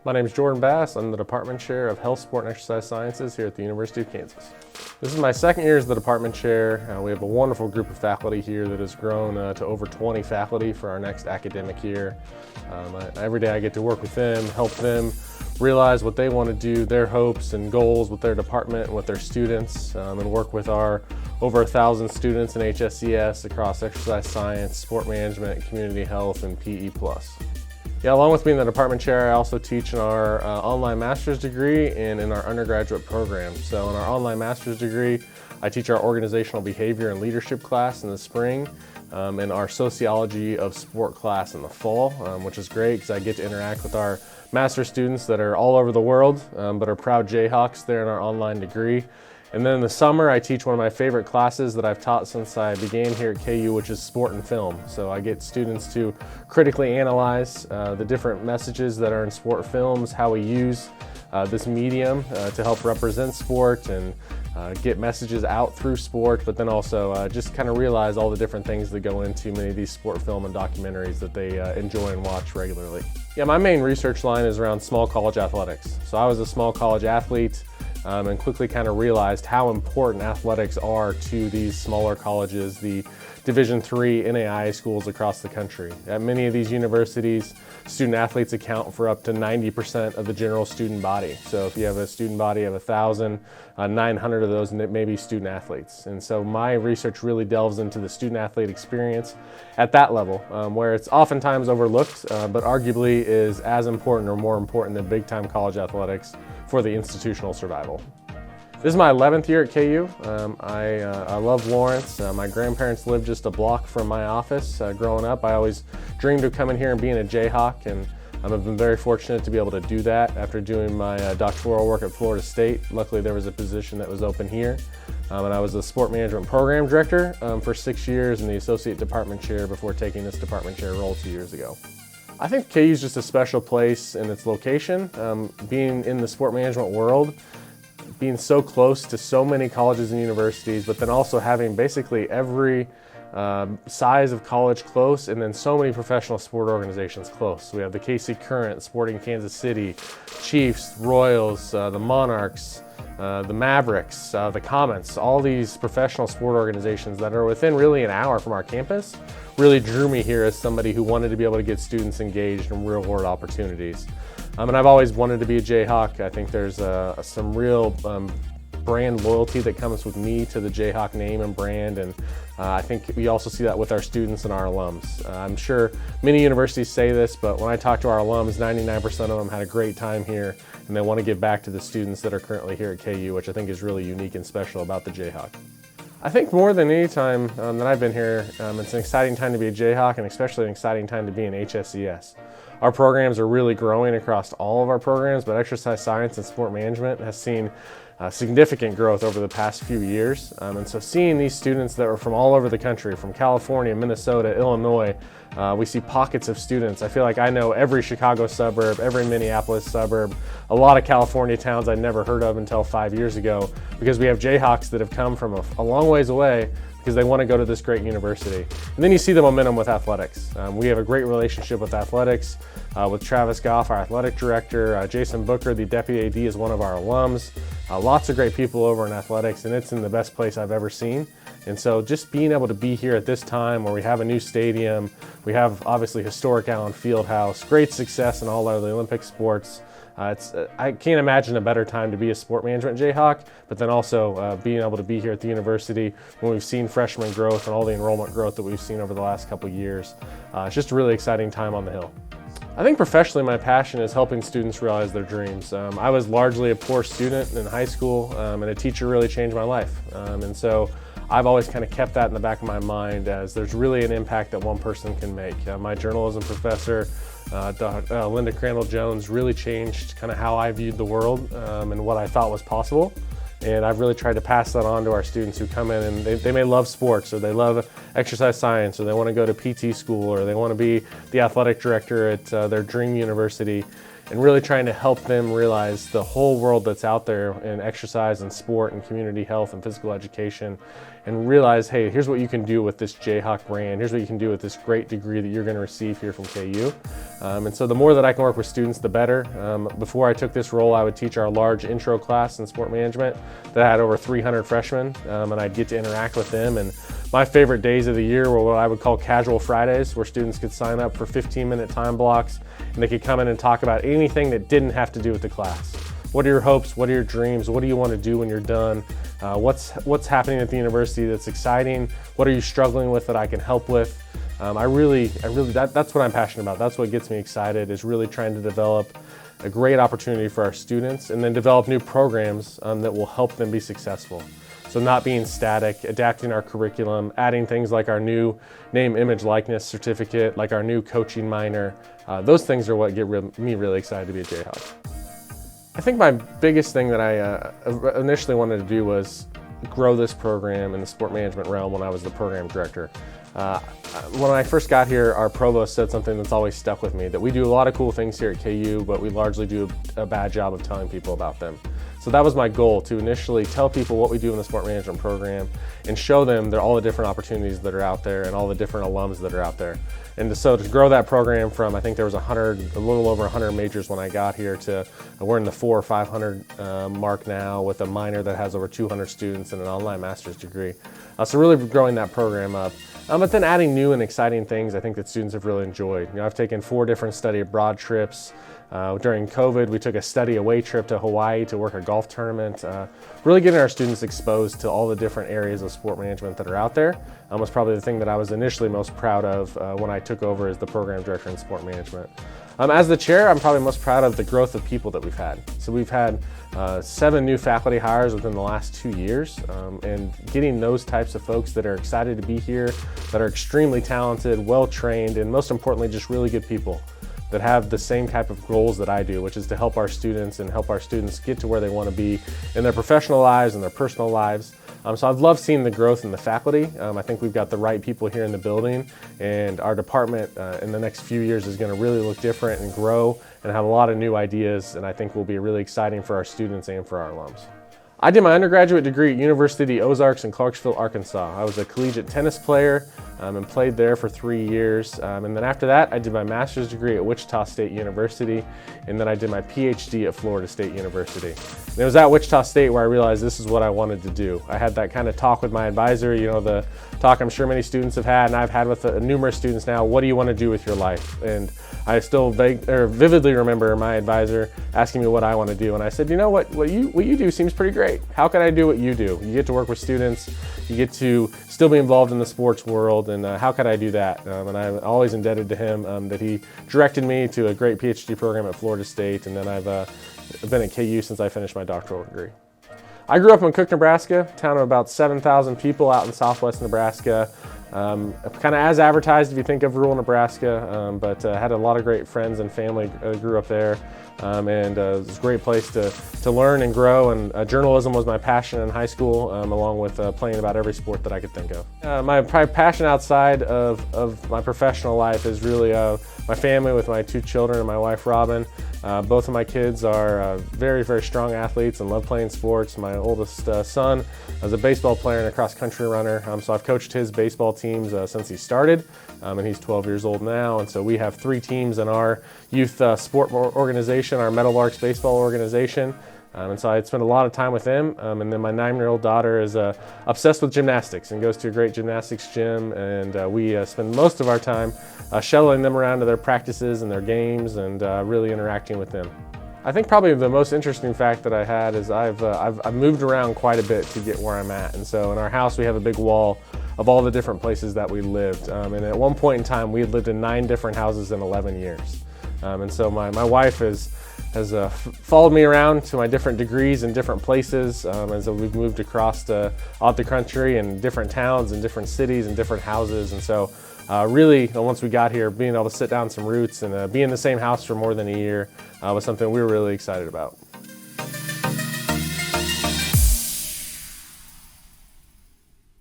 My name is Jordan Bass. I'm the Department Chair of Health, Sport, and Exercise Sciences here at the University of Kansas. This is my second year as the Department Chair. We have a wonderful group of faculty here that has grown to over 20 faculty for our next academic year. Every day I get to work with them, help them realize what they want to do, their hopes and goals with their department and with their students, and work with our over 1,000 students in HSES across exercise science, sport management, community health, and PE+. Yeah, along with being the department chair, I also teach in our online master's degree and in our undergraduate program. So in our online master's degree, I teach our organizational behavior and leadership class in the spring, and our sociology of sport class in the fall, which is great because I get to interact with our master's students that are all over the world, but are proud Jayhawks there in our online degree. And then in the summer, I teach one of my favorite classes that I've taught since I began here at KU, which is sport and film. So I get students to critically analyze the different messages that are in sport films, how we use this medium to help represent sport and get messages out through sport, but then also just kind of realize all the different things that go into many of these sport film and documentaries that they enjoy and watch regularly. Yeah, my main research line is around small college athletics. So I was a small college athlete and quickly kind of realized how important athletics are to these smaller colleges, the Division III NAIA schools across the country. At many of these universities, student athletes account for up to 90% of the general student body. So if you have a student body of 1,000, 900 of those may be student athletes. And so my research really delves into the student athlete experience at that level, where it's oftentimes overlooked, but arguably is as important or more important than big time college athletics for the institutional survival. This is my 11th year at KU. I love Lawrence. My grandparents lived just a block from my office growing up. I always dreamed of coming here and being a Jayhawk, and I've been very fortunate to be able to do that after doing my doctoral work at Florida State. Luckily, there was a position that was open here, and I was the sport management program director for 6 years and the associate department chair before taking this department chair role 2 years ago. I think KU is just a special place in its location. Being in the sport management world, being so close to so many colleges and universities, but then also having basically every size of college close, and then so many professional sport organizations close. We have the KC Current, Sporting Kansas City, Chiefs, Royals, the Monarchs, the Mavericks, the Comets, all these professional sport organizations that are within really an hour from our campus really drew me here as somebody who wanted to be able to get students engaged in real world opportunities. And I've always wanted to be a Jayhawk. I think there's some real brand loyalty that comes with me to the Jayhawk name and brand, and I think we also see that with our students and our alums. I'm sure many universities say this, but when I talk to our alums, 99% of them had a great time here, and they want to give back to the students that are currently here at KU, which I think is really unique and special about the Jayhawk. I think more than any time that I've been here, it's an exciting time to be a Jayhawk, and especially an exciting time to be in HSES. Our programs are really growing across all of our programs, but exercise science and sport management has seen significant growth over the past few years. And so seeing these students that are from all over the country, from California, Minnesota, Illinois, we see pockets of students. I feel like I know every Chicago suburb, every Minneapolis suburb, a lot of California towns I'd never heard of until 5 years ago, because we have Jayhawks that have come from a long ways away because they want to go to this great university. And then you see the momentum with athletics. We have a great relationship with athletics, with Travis Goff, our athletic director. Jason Booker, the deputy AD, is one of our alums. Lots of great people over in athletics, and it's in the best place I've ever seen. And so just being able to be here at this time where we have a new stadium, we have obviously historic Allen Fieldhouse, great success in all of the Olympic sports. I can't imagine a better time to be a sport management Jayhawk, but then also being able to be here at the university when we've seen freshman growth and all the enrollment growth that we've seen over the last couple of years. It's just a really exciting time on the Hill. I think professionally my passion is helping students realize their dreams. I was largely a poor student in high school, and a teacher really changed my life. And so I've always kind of kept that in the back of my mind, as there's really an impact that one person can make. My journalism professor, Linda Crandall Jones, really changed kind of how I viewed the world and what I thought was possible. And I've really tried to pass that on to our students who come in, and they may love sports, or they love exercise science, or they want to go to PT school, or they want to be the athletic director at their dream university, and really trying to help them realize the whole world that's out there in exercise and sport and community health and physical education, and realize, hey, here's what you can do with this Jayhawk brand, here's what you can do with this great degree that you're going to receive here from KU. And so the more that I can work with students, the better. Before I took this role, I would teach our large intro class in sport management that had over 300 freshmen, and I'd get to interact with them. And my favorite days of the year were what I would call casual Fridays, where students could sign up for 15-minute time blocks, and they could come in and talk about anything that didn't have to do with the class. What are your hopes? What are your dreams? What do you want to do when you're done? What's happening at the university that's exciting? What are you struggling with that I can help with? That's what I'm passionate about. That's what gets me excited, is really trying to develop a great opportunity for our students and then develop new programs that will help them be successful. So not being static, adapting our curriculum, adding things like our new name, image, likeness certificate, like our new coaching minor. Those things are what get me really excited to be a Jayhawk. I think my biggest thing that I initially wanted to do was grow this program in the sport management realm when I was the program director. When I first got here, our provost said something that's always stuck with me, that we do a lot of cool things here at KU, but we largely do a bad job of telling people about them. So that was my goal, to initially tell people what we do in the sport management program and show them all the different opportunities that are out there and all the different alums that are out there. And so to grow that program from, I think there was a little over 100 majors when I got here, to we're in the 400 or 500 mark now, with a minor that has over 200 students and an online master's degree. So really growing that program up. But then adding new and exciting things I think that students have really enjoyed. I've taken 4 different study abroad trips. During COVID, we took a study away trip to Hawaii to work a golf tournament. Really getting our students exposed to all the different areas of sport management that are out there was probably the thing that I was initially most proud of when I took over as the program director in sport management. As the chair, I'm probably most proud of the growth of people that we've had. So we've had 7 new faculty hires within the last 2 years, and getting those types of folks that are excited to be here, that are extremely talented, well-trained, and most importantly, just really good people that have the same type of goals that I do, which is to help our students and help our students get to where they want to be in their professional lives and their personal lives. So I've loved seeing the growth in the faculty. I think we've got the right people here in the building, and our department in the next few years is going to really look different and grow and have a lot of new ideas, and I think will be really exciting for our students and for our alums. I did my undergraduate degree at University of the Ozarks in Clarksville, Arkansas. I was a collegiate tennis player and played there for 3 years. And then after that, I did my master's degree at Wichita State University, and then I did my PhD at Florida State University. And it was at Wichita State where I realized this is what I wanted to do. I had that kind of talk with my advisor, the talk I'm sure many students have had, and I've had with numerous students now: what do you want to do with your life? And I still vividly remember my advisor asking me what I want to do, and I said, you know what you do seems pretty great. How can I do what you do? You get to work with students, you get to still be involved in the sports world, and how could I do that? And I'm always indebted to him that he directed me to a great PhD program at Florida State, and then I've been at KU since I finished my doctoral degree. I grew up in Cook, Nebraska, a town of about 7,000 people out in southwest Nebraska. Kind of as advertised if you think of rural Nebraska, but had a lot of great friends and family grew up there, and it was a great place to learn and grow, and journalism was my passion in high school, along with playing about every sport that I could think of. My passion outside of my professional life is really my family, with my 2 children and my wife Robin. Both of my kids are very, very strong athletes and love playing sports. My oldest son is a baseball player and a cross-country runner, so I've coached his baseball teams since he started, and he's 12 years old now. And so we have 3 teams in our youth sport organization, our Meadowlarks baseball organization. And so I spend a lot of time with them. And then my 9-year-old daughter is obsessed with gymnastics and goes to a great gymnastics gym. And we spend most of our time shuttling them around to their practices and their games, and really interacting with them. I think probably the most interesting fact that I had is I've moved around quite a bit to get where I'm at. And so in our house we have a big wall of all the different places that we lived. And at one point in time we had lived in 9 different houses in 11 years. And so my wife has followed me around to my different degrees in different places, as we've moved across out the country, and different towns and different cities and different houses. And so really, once we got here, being able to sit down some roots and be in the same house for more than a year was something we were really excited about.